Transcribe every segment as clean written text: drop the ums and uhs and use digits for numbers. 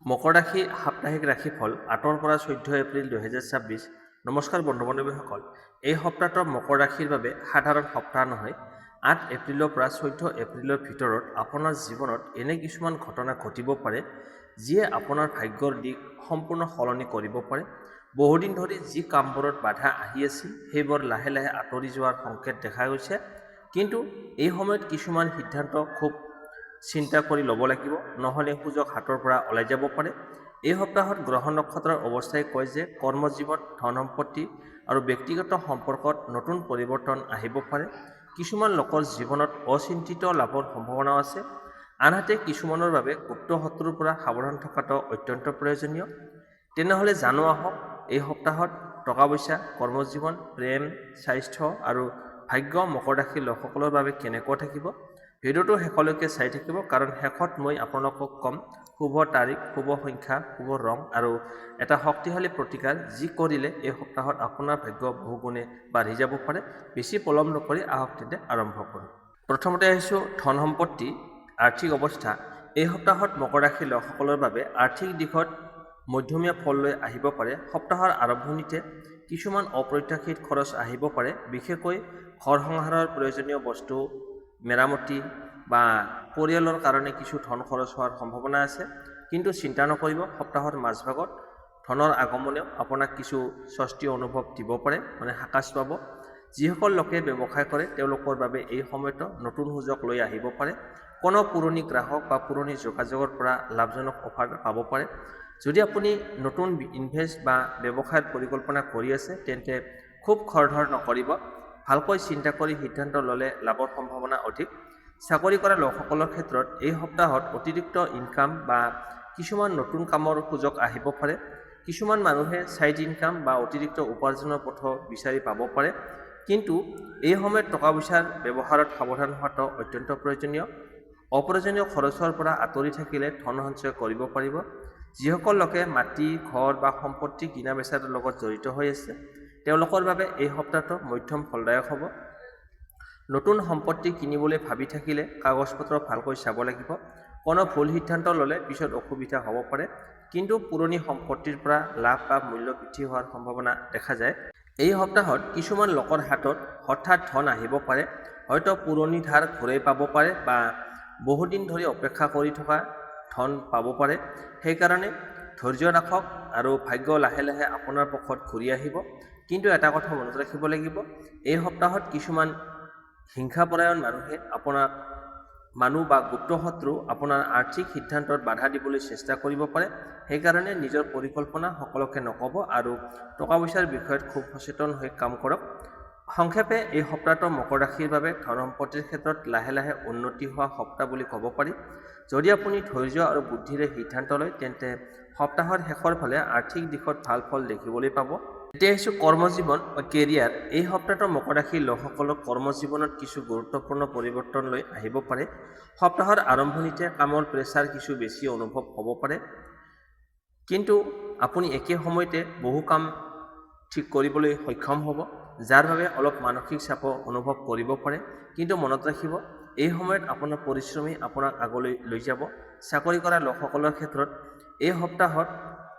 মকৰ ৰাশি সাপ্তাহিক ৰাশিফল ৮ৰ পৰা ১৪ এপ্ৰিল ২০২৬। নমস্কাৰ বন্ধু বান্ধৱীসকল, এই সপ্তাহটো মকৰ ৰাশিৰ বাবে সাধাৰণ সপ্তাহ নহয়। ৮ এপ্ৰিলৰ পৰা ১৪ এপ্ৰিলৰ ভিতৰত আপোনাৰ জীৱনত এনে কিছুমান ঘটনা ঘটিব পাৰে যিয়ে আপোনাৰ ভাগ্যৰ দিশ সম্পূৰ্ণ সলনি কৰিব পাৰে। বহুদিন ধৰি যি কামবোৰত বাধা আহি আছিল সেইবোৰ লাহে লাহে আঁতৰি যোৱাৰ সংকেত দেখা গৈছে। কিন্তু এই সময়ত কিছুমান সিদ্ধান্ত খুব চিন্তা কৰি ল'ব লাগিব, নহ'লে সুযোগ হাতৰ পৰা ওলাই যাব পাৰে। এই সপ্তাহত গ্ৰহ নক্ষত্ৰৰ অৱস্থাই কয় যে কৰ্মজীৱন, ধন সম্পত্তি আৰু ব্যক্তিগত সম্পৰ্কত নতুন পৰিৱৰ্তন আহিব পাৰে। কিছুমান লোকৰ জীৱনত অচিন্তিত লাভৰ সম্ভাৱনাও আছে। আনহাতে কিছুমানৰ বাবে গুপ্ত শত্ৰুৰ পৰা সাৱধান থকাটো অত্যন্ত প্ৰয়োজনীয়। তেনেহ'লে জানো আহক, এই সপ্তাহত টকা পইচা, কৰ্মজীৱন, প্ৰেম, স্বাস্থ্য আৰু ভাগ্য মকৰ ৰাশিৰ লোকসকলৰ বাবে কেনেকুৱা থাকিব। ভিডিঅ'টো শেষলৈকে চাই থাকিব, কাৰণ শেষত মই আপোনালোকক ক'ম শুভ তাৰিখ, শুভ সংখ্যা, শুভ ৰং আৰু এটা শক্তিশালী প্ৰতিকাৰ যি কৰিলে এই সপ্তাহত আপোনাৰ ভাগ্য বহুগুণে বাঢ়ি যাব পাৰে। বেছি পলম নকৰি আহক তেন্তে আৰম্ভ কৰোঁ। প্ৰথমতে আহিছোঁ ধন সম্পত্তি, আৰ্থিক অৱস্থা। এই সপ্তাহত মকৰ ৰাশিৰ লোকসকলৰ বাবে আৰ্থিক দিশত মধ্যমীয়া ফল লৈ আহিব পাৰে। সপ্তাহৰ আৰম্ভণিতে কিছুমান অপ্ৰত্যাশিত খৰচ আহিব পাৰে, বিশেষকৈ ঘৰ সংসাৰৰ প্ৰয়োজনীয় বস্তু মেৰামতি বা পৰিয়ালৰ কাৰণে কিছু ধন খৰচ হোৱাৰ সম্ভাৱনা আছে। কিন্তু চিন্তা নকৰিব, সপ্তাহৰ মাজভাগত ধনৰ আগমনেও আপোনাক কিছু স্বস্তি অনুভৱ দিব পাৰে, সকাহ পাব। যিসকল লোকে ব্যৱসায় কৰে তেওঁলোকৰ বাবে এই সময়তো নতুন সুযোগ লৈ আহিব পাৰে। কোনো পুৰণি গ্ৰাহক বা পুৰণি যোগাযোগৰ পৰা লাভজনক অফাৰ পাব পাৰে। যদি আপুনি নতুন ইনভেষ্ট বা ব্যৱসায়ৰ পৰিকল্পনা কৰি আছে তেন্তে খুব খৰধৰ নকৰিব। ভালকৈ চিন্তা কৰি সিদ্ধান্ত ল'লে লাভৰ সম্ভাৱনা অধিক। চাকৰি কৰা লোকসকলৰ ক্ষেত্ৰত এই সপ্তাহত অতিৰিক্ত ইনকাম বা কিছুমান নতুন কামৰ সুযোগ আহিব পাৰে। কিছুমান মানুহে ছাইড ইনকাম বা অতিৰিক্ত উপাৰ্জনৰ পথ বিচাৰি পাব পাৰে। কিন্তু এই সময়ত টকা পইচাৰ ব্যৱহাৰত সাৱধান হোৱাটো অত্যন্ত প্ৰয়োজনীয়। অপ্ৰয়োজনীয় খৰচৰ পৰা আঁতৰি থাকিলে ধন সঞ্চয় কৰিব পাৰিব। যিসকল লোকে মাটি, ঘৰ বা সম্পত্তি কিনা বেচাৰ লগত জড়িত হৈ আছে তেওঁলোকৰ বাবে এই সপ্তাহটো মধ্যম ফলদায়ক হ'ব। নতুন সম্পত্তি কিনিবলৈ ভাবি থাকিলে কাগজ-পত্ৰ ভালকৈ চাব লাগিব। কোনো ভুল সিদ্ধান্ত ল'লে পিছত অসুবিধা হ'ব পাৰে। কিন্তু পুৰণি সম্পত্তিৰ পৰা লাভ বা মূল্য বৃদ্ধি হোৱাৰ সম্ভাৱনা দেখা যায়। এই সপ্তাহত কিছুমান লোকৰ হাতত হঠাৎ ধন আহিব পাৰে। হয়তো পুৰণি ধাৰ ঘূৰাই পাব পাৰে বা বহুদিন ধৰি অপেক্ষা কৰি থকা ধন পাব পাৰে। সেইকাৰণে ধৈৰ্য ৰাখক আৰু ভাগ্য লাহে লাহে আপোনাৰ পক্ষত ঘূৰি আহিব। কিন্তু এটা কথা মনত ৰাখিব লাগিব, এই সপ্তাহত কিছুমান হিংসাপৰায়ণ মানুহ বা গুপ্ত শত্ৰু আপোনাৰ আৰ্থিক সিদ্ধান্তত বাধা দিবলৈ চেষ্টা কৰিব পাৰে। সেইকাৰণে নিজৰ পৰিকল্পনা সকলোকে নক'ব আৰু টকা পইচাৰ বিষয়ত খুব সচেতন হৈ কাম কৰক। সংক্ষেপে এই সপ্তাহটো মকৰ ৰাশিৰ বাবে ধন সম্পত্তিৰ ক্ষেত্ৰত লাহে লাহে উন্নতি হোৱা সপ্তাহ বুলি ক'ব পাৰি। যদি আপুনি ধৈৰ্য আৰু বুদ্ধিৰে সিদ্ধান্ত লয় তেন্তে সপ্তাহৰ শেষৰ ফালে আৰ্থিক দিশত ভাল ফল দেখিবলৈ পাব। এতিয়া আহিছোঁ কৰ্মজীৱন বা কেৰিয়াৰ। এই সপ্তাহটো মকৰ ৰাশিৰ লোকসকলক কৰ্মজীৱনত কিছু গুৰুত্বপূৰ্ণ পৰিৱৰ্তন লৈ আহিব পাৰে। সপ্তাহৰ আৰম্ভণিতে কামৰ প্ৰেছাৰ কিছু বেছি অনুভৱ হ'ব পাৰে, কিন্তু আপুনি একে সময়তে বহু কাম ঠিক কৰিবলৈ সক্ষম হ'ব, যাৰ বাবে অলপ মানসিক চাপো অনুভৱ কৰিব পাৰে। কিন্তু মনত ৰাখিব, এই সময়ত আপোনাৰ পৰিশ্ৰমী আপোনাক আগলৈ লৈ যাব। চাকৰি কৰা লোকসকলৰ ক্ষেত্ৰত এই সপ্তাহত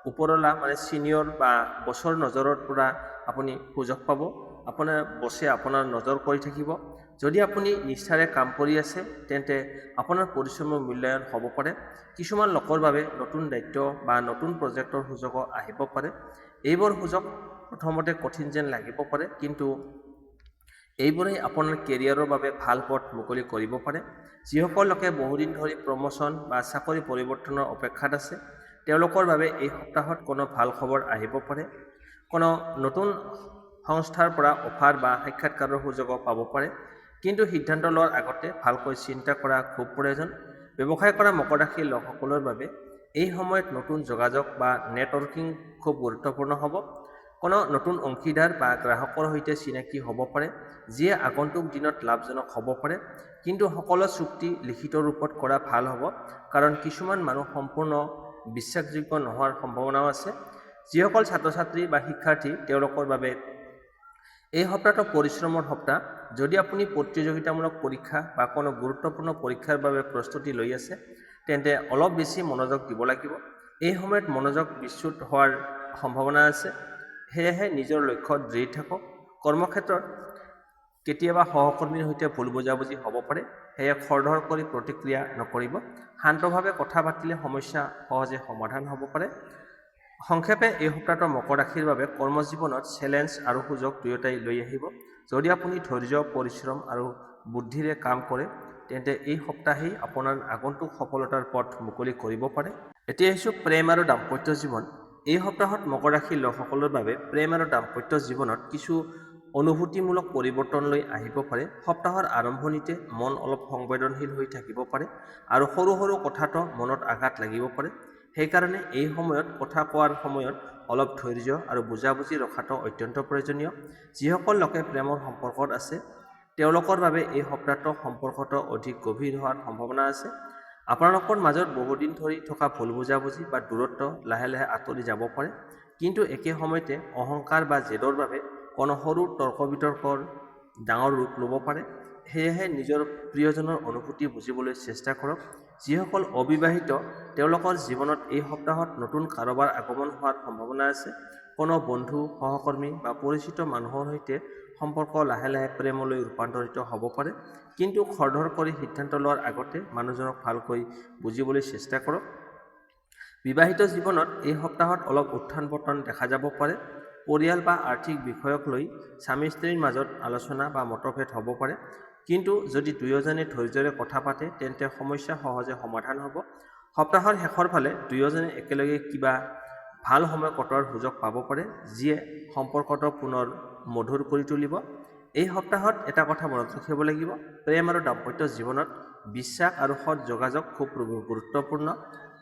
ওপৰলা ছিনিয়ৰ বা বছৰ নজৰৰ পৰা আপুনি সুযোগ পাব। আপোনাৰ বছে আপোনাৰ নজৰ কৰি থাকিব। যদি আপুনি নিষ্ঠাৰে কাম কৰি আছে তেন্তে আপোনাৰ পৰিশ্ৰমৰ মূল্যায়ন হ'ব পাৰে। কিছুমান লোকৰ বাবে নতুন দায়িত্ব বা নতুন প্ৰজেক্টৰ সুযোগো আহিব পাৰে। এইবোৰ সুযোগ প্ৰথমতে কঠিন যেন লাগিব পাৰে, কিন্তু এইবোৰেই আপোনাৰ কেৰিয়াৰৰ বাবে ভাল পথ মুকলি কৰিব পাৰে। যিসকল লোকে বহুদিন ধৰি প্ৰমোচন বা চাকৰি পৰিৱৰ্তনৰ অপেক্ষাত আছে তেওঁলোকৰ বাবে এই সপ্তাহত কোনো ভাল খবৰ আহিব পাৰে। কোনো নতুন সংস্থাৰ পৰা অফাৰ বা সাক্ষাৎকাৰৰ সুযোগো পাব পাৰে। কিন্তু সিদ্ধান্ত লোৱাৰ আগতে ভালকৈ চিন্তা কৰা খুব প্ৰয়োজন। ব্যৱসায় কৰা মকৰ ৰাশিৰ লোকসকলৰ বাবে এই সময়ত নতুন যোগাযোগ বা নেটৱৰ্কিং খুব গুৰুত্বপূৰ্ণ হ'ব। কোনো নতুন অংশীদাৰ বা গ্ৰাহকৰ সৈতে চিনাকি হ'ব পাৰে, যিয়ে আগন্তুক দিনত লাভজনক হ'ব পাৰে। কিন্তু সকলো চুক্তি লিখিত ৰূপত কৰা ভাল হ'ব, কাৰণ কিছুমান মানুহ সম্পূৰ্ণ বিশ্বাসযোগ্য নোহোৱাৰ সম্ভাৱনাও আছে। যিসকল ছাত্ৰ ছাত্ৰী বা শিক্ষাৰ্থী তেওঁলোকৰ বাবে এই সপ্তাহটো পৰিশ্ৰমৰ সপ্তাহ। যদি আপুনি প্ৰতিযোগিতামূলক পৰীক্ষা বা কোনো গুৰুত্বপূৰ্ণ পৰীক্ষাৰ বাবে প্ৰস্তুতি লৈ আছে তেন্তে অলপ বেছি মনোযোগ দিব লাগিব। এই সময়ত মনোযোগ বিচ্যুত হোৱাৰ সম্ভাৱনা আছে। সেয়েহে নিজৰ লক্ষ্যত দৃঢ় থাকক। কৰ্মক্ষেত্ৰত কেতিয়াবা সহকৰ্মীৰ সৈতে ভুল বুজাবুজি হ'ব পাৰে, সেয়ে খৰধৰ কৰি প্ৰতিক্ৰিয়া নকৰিব। শান্তভাৱে কথা পাতিলে সমস্যা সহজে সমাধান হ'ব পাৰে। সংক্ষেপে এই সপ্তাহটো মকৰ ৰাশিৰ বাবে কৰ্মজীৱনত চেলেঞ্জ আৰু সুযোগ দুয়োটাই লৈ আহিব। যদি আপুনি ধৈৰ্য, পৰিশ্ৰম আৰু বুদ্ধিৰে কাম কৰে, তেন্তে এই সপ্তাহেই আপোনাৰ আগন্তুক সফলতাৰ পথ মুকলি কৰিব পাৰে। এতিয়া আহিছোঁ প্ৰেম আৰু দাম্পত্য জীৱন। এই সপ্তাহত মকৰ ৰাশিৰ লোকসকলৰ বাবে প্ৰেম আৰু দাম্পত্য জীৱনত কিছু অনুভূতিমূলক পৰিৱৰ্তন লৈ আহিব পাৰে। সপ্তাহৰ আৰম্ভণিতে মন অলপ সংবেদনশীল হৈ থাকিব পাৰে আৰু সৰু সৰু কথাটো মনত আঘাত লাগিব পাৰে। সেইকাৰণে এই সময়ত কথা কোৱাৰ সময়ত অলপ ধৈৰ্য আৰু বুজাবুজি ৰখাটো অত্যন্ত প্ৰয়োজনীয়। যিসকল লোকে প্ৰেমৰ সম্পৰ্কত আছে, তেওঁলোকৰ বাবে এই সপ্তাহটো সম্পৰ্কটো অধিক গভীৰ হোৱাৰ সম্ভাৱনা আছে। আপোনালোকৰ মাজত বহুদিন ধৰি থকা ভুল বুজাবুজি বা দূৰত্ব লাহে লাহে আঁতৰি যাব পাৰে, কিন্তু একে সময়তে অহংকাৰ বা জেদৰ বাবে কোনো সৰু তৰ্ক বিতৰ্কৰ ডাঙৰ ৰূপ ল'ব পাৰে। সেয়েহে নিজৰ প্ৰিয়জনৰ অনুভূতি বুজিবলৈ চেষ্টা কৰক। যিসকল অবিবাহিত, তেওঁলোকৰ জীৱনত এই সপ্তাহত নতুন কাৰোবাৰ আগমন হোৱাৰ সম্ভাৱনা আছে। কোনো বন্ধু, সহকৰ্মী বা পৰিচিত মানুহৰ সৈতে সম্পৰ্ক লাহে লাহে প্ৰেমলৈ ৰূপান্তৰিত হ'ব পাৰে, কিন্তু খৰধৰ কৰি সিদ্ধান্ত লোৱাৰ আগতে মানুহজনক ভালকৈ বুজিবলৈ চেষ্টা কৰক। বিবাহিত জীৱনত এই সপ্তাহত অলপ উত্থান পতন দেখা যাব পাৰে। পৰিয়াল বা আৰ্থিক বিষয়ক লৈ স্বামী স্ত্ৰীৰ মাজত আলোচনা বা মতভেদ হ'ব পাৰে, কিন্তু যদি দুয়োজনে ধৈৰ্যৰে কথা পাতে, তেন্তে সমস্যা সহজে সমাধান হ'ব। সপ্তাহৰ শেষৰ ফালে দুয়োজনে একেলগে কিবা ভাল সময় কটোৱাৰ সুযোগ পাব পাৰে, যিয়ে সম্পৰ্কটো পুনৰ মধুৰ কৰি তুলিব। এই সপ্তাহত এটা কথা মনত ৰাখিব লাগিব, প্ৰেম আৰু দাম্পত্য জীৱনত বিশ্বাস আৰু সৎ যোগাযোগ খুব গুৰুত্বপূৰ্ণ।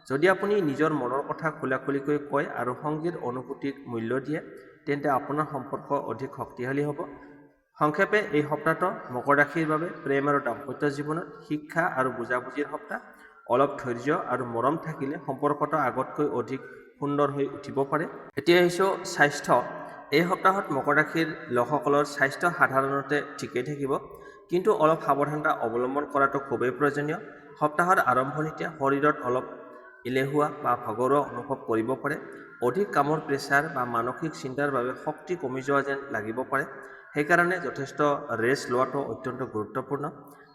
যদি আপুনি নিজৰ মনৰ কথা খোলাখুলিকৈ কয় আৰু সংগীৰ অনুভূতিক মূল্য দিয়ে, তেন্তে আপোনাৰ সম্পৰ্ক অধিক শক্তিশালী হ'ব। সংক্ষেপে এই সপ্তাহটো মকৰ ৰাশিৰ বাবে প্ৰেম আৰু দাম্পত্য জীৱনত শিক্ষা আৰু বুজাবুজিৰ সপ্তাহ। অলপ ধৈৰ্য আৰু মৰম থাকিলে সম্পৰ্কটো আগতকৈ অধিক সুন্দৰ হৈ উঠিব পাৰে। এতিয়া আহিছোঁ স্বাস্থ্য। এই সপ্তাহত মকৰ ৰাশিৰ লোকসকলৰ স্বাস্থ্য সাধাৰণতে ঠিকেই থাকিব, কিন্তু অলপ সাৱধানতা অৱলম্বন কৰাটো খুবেই প্ৰয়োজনীয়। সপ্তাহৰ আৰম্ভণিতে শৰীৰত অলপ এলেহুৱা বা ভাগৰুৱা অনুভৱ কৰিব পাৰে। অধিক কামৰ প্ৰেছাৰ বা মানসিক চিন্তাৰ বাবে শক্তি কমি যোৱা যেন লাগিব পাৰে। সেইকাৰণে যথেষ্ট ৰেষ্ট লোৱাটো অত্যন্ত গুৰুত্বপূৰ্ণ।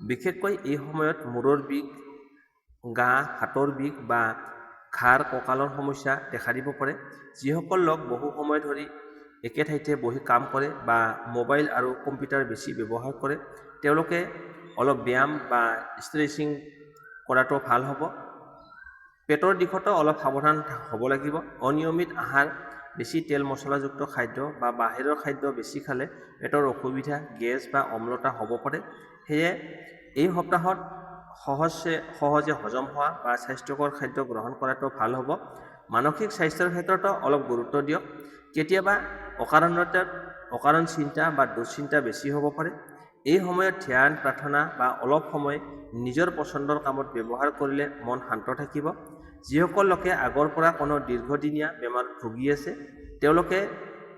বিশেষকৈ এই সময়ত মূৰৰ বিষ, গা, হাতৰ বিষ বা ঘাৰ কঁকালৰ সমস্যা দেখা দিব পাৰে। যিসকল লোক বহু সময় ধৰি একে ঠাইতে বহি কাম কৰে বা মোবাইল আৰু কম্পিউটাৰ বেছি ব্যৱহাৰ কৰে, তেওঁলোকে অলপ ব্যায়াম বা ষ্ট্ৰেচিং কৰাটো ভাল হ'ব। পেটৰ দিশতো অলপ সাৱধান হ'ব লাগিব। অনিয়মিত আহাৰ, বেছি তেল মছলাযুক্ত খাদ্য বা বাহিৰৰ খাদ্য বেছি খালে পেটৰ অসুবিধা, গেছ বা অম্লতা হ'ব পাৰে। সেয়ে এই সপ্তাহত সহজে হজম হোৱা বা স্বাস্থ্যকৰ খাদ্য গ্ৰহণ কৰাটো ভাল হ'ব। মানসিক স্বাস্থ্যৰ ক্ষেত্ৰতো অলপ গুৰুত্ব দিয়ক। কেতিয়াবা অকাৰণ চিন্তা বা দুশ্চিন্তা বেছি হ'ব পাৰে। এই সময়ত ধ্যান, প্ৰাৰ্থনা বা অলপ সময় নিজৰ পচন্দৰ কামত ব্যৱহাৰ কৰিলে মন শান্ত থাকিব। যিসকল লোকে আগৰ পৰা কোনো দীৰ্ঘদিনীয়া বেমাৰত ভুগি আছে, তেওঁলোকে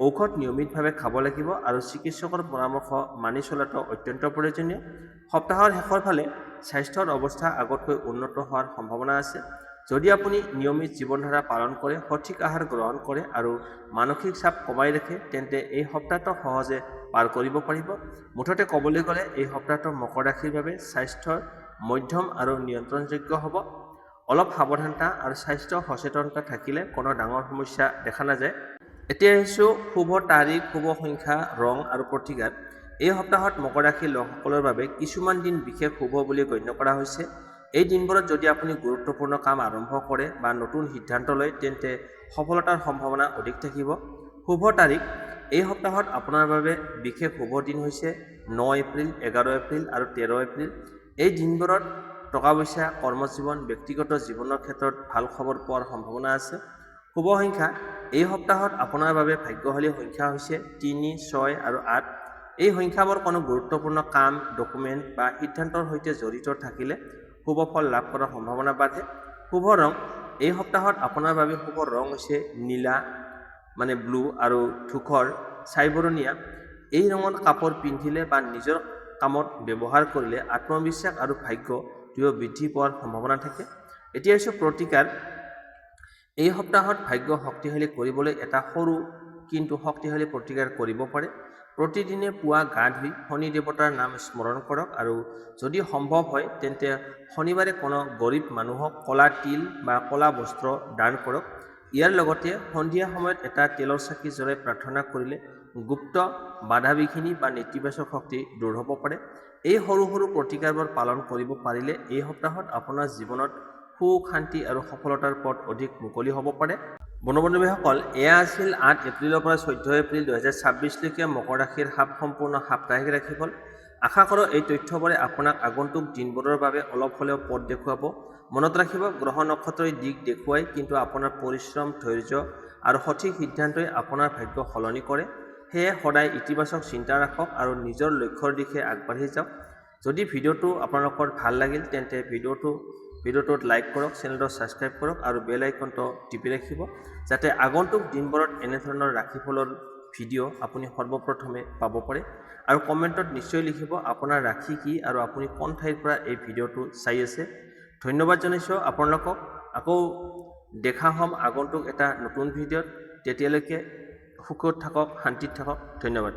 ঔষধ নিয়মিতভাৱে খাব লাগিব আৰু চিকিৎসকৰ পৰামৰ্শ মানি চলাটো অত্যন্ত প্ৰয়োজনীয়। সপ্তাহৰ শেষৰ ফালে স্বাস্থ্যৰ অৱস্থা আগতকৈ উন্নত হোৱাৰ সম্ভাৱনা আছে। যদি আপুনি নিয়মিত জীৱনধাৰা পালন কৰে, সঠিক আহাৰ গ্ৰহণ কৰে আৰু মানসিক চাপ কমাই ৰাখে, তেন্তে এই সপ্তাহটো সহজে পাৰ কৰিব পাৰিব। মুঠতে ক'বলৈ গ'লে এই সপ্তাহটো মকৰ ৰাশিৰ বাবে স্বাস্থ্যৰ মধ্যম আৰু নিয়ন্ত্ৰণযোগ্য হ'ব। অলপ সাৱধানতা আৰু স্বাস্থ্য সচেতনতা থাকিলে কোনো ডাঙৰ সমস্যা দেখা নাযায়। এতিয়া আহিছোঁ শুভ তাৰিখ, শুভ সংখ্যা, ৰং আৰু প্ৰতিকাৰ। এই সপ্তাহত মকৰ ৰাশিৰ লোকসকলৰ বাবে কিছুমান দিন বিশেষ শুভ বুলি গণ্য কৰা হৈছে। এই দিনবোৰত যদি আপুনি গুৰুত্বপূৰ্ণ কাম আৰম্ভ কৰে বা নতুন সিদ্ধান্ত লয়, তেন্তে সফলতাৰ সম্ভাৱনা অধিক থাকিব। শুভ তাৰিখ। এই সপ্তাহত আপোনাৰ বাবে বিশেষ শুভ দিন হৈছে 9 এপ্ৰিল, 11 এপ্ৰিল আৰু 13 এপ্ৰিল। এই দিনবোৰত টকা পইচা, কৰ্মজীৱন, ব্যক্তিগত জীৱনৰ ক্ষেত্ৰত ভাল খবৰ পোৱাৰ সম্ভাৱনা আছে। শুভ সংখ্যা। এই সপ্তাহত আপোনাৰ বাবে ভাগ্যশালী সংখ্যা হৈছে 3, 6 আৰু 8। এই সংখ্যাবোৰ কোনো গুৰুত্বপূৰ্ণ কাম, ডকুমেণ্ট বা সিদ্ধান্তৰ সৈতে জড়িত থাকিলে শুভ ফল লাভ কৰাৰ সম্ভাৱনা বাঢ়ে। শুভ ৰং। এই সপ্তাহত আপোনাৰ বাবে শুভ ৰং হৈছে নীলা ব্লু আৰু ধূসৰ ছাইবৰণীয়া। এই ৰঙৰ কাপোৰ পিন্ধিলে বা নিজৰ কামত ব্যৱহাৰ কৰিলে আত্মবিশ্বাস আৰু ভাগ্য দুয়ো বৃদ্ধি পোৱাৰ সম্ভাৱনা থাকে। এতিয়া হৈছে প্ৰতিকাৰ। এই সপ্তাহত ভাগ্য শক্তিশালী কৰিবলৈ এটা সৰু কিন্তু শক্তিশালী প্ৰতিকাৰ কৰিব পাৰে। প্ৰতিদিনে পুৱা গা ধুই শনি দেৱতাৰ নাম স্মৰণ কৰক আৰু যদি সম্ভৱ হয় তেন্তে শনিবাৰে কোনো গৰীব মানুহক কলা তিল বা কলা বস্ত্ৰ দান কৰক। ইয়াৰ লগতে সন্ধিয়া সময়ত এটা তেলৰ চাকি জ্বলাই প্ৰাৰ্থনা কৰিলে গুপ্ত বাধা বিঘিনি বা নেতিবাচক শক্তি দূৰ হ'ব পাৰে। এই সৰু সৰু প্ৰতিকাৰবোৰ পালন কৰিব পাৰিলে এই সপ্তাহত আপোনাৰ জীৱনত সুখ শান্তি আৰু সফলতাৰ পথ অধিক মুকলি হ'ব পাৰে। বন্ধু-বান্ধৱীসকল, এয়া আছিল 8 এপ্ৰিলৰ পৰা 14 এপ্ৰিল 2026 লৈকে মকৰ ৰাশিৰ সম্পূৰ্ণ সাপ্তাহিক ৰাশিফল। আশা কৰোঁ এই তথ্যবোৰে আপোনাক আগন্তুক দিনবোৰৰ বাবে অলপ হ'লেও পথ দেখুৱাব। মনত ৰাখিব, গ্ৰহ নক্ষত্ৰই দিশ দেখুৱায়, কিন্তু আপোনাৰ পৰিশ্ৰম, ধৈৰ্য আৰু সঠিক সিদ্ধান্তই আপোনাৰ ভাগ্য সলনি কৰে। সেয়ে সদায় ইতিবাচক চিন্তা ৰাখক আৰু নিজৰ লক্ষ্যৰ দিশে আগবাঢ়ি যাওক। যদি ভিডিঅ'টো আপোনালোকৰ ভাল লাগিল তেন্তে ভিডিঅ'টোত লাইক কৰক, চেনেলটো ছাবস্ক্ৰাইব কৰক আৰু বেল আইকনটো টিপি ৰাখিব, যাতে আগন্তুক দিনবোৰত এনেধৰণৰ ৰাশিফলৰ ভিডিঅ' আপুনি সৰ্বপ্ৰথমে পাব পাৰে। আৰু কমেণ্টত নিশ্চয় লিখিব আপোনাৰ ৰাশি কি আৰু আপুনি কোন ঠাইৰ পৰা এই ভিডিঅ'টো চাই আছে। ধন্যবাদ জনাইছোঁ আপোনালোকক। আকৌ দেখা হ'ম আগন্তুক এটা নতুন ভিডিঅ'ত। তেতিয়ালৈকে সুখত থাকক, শান্তিত থাকক। ধন্যবাদ।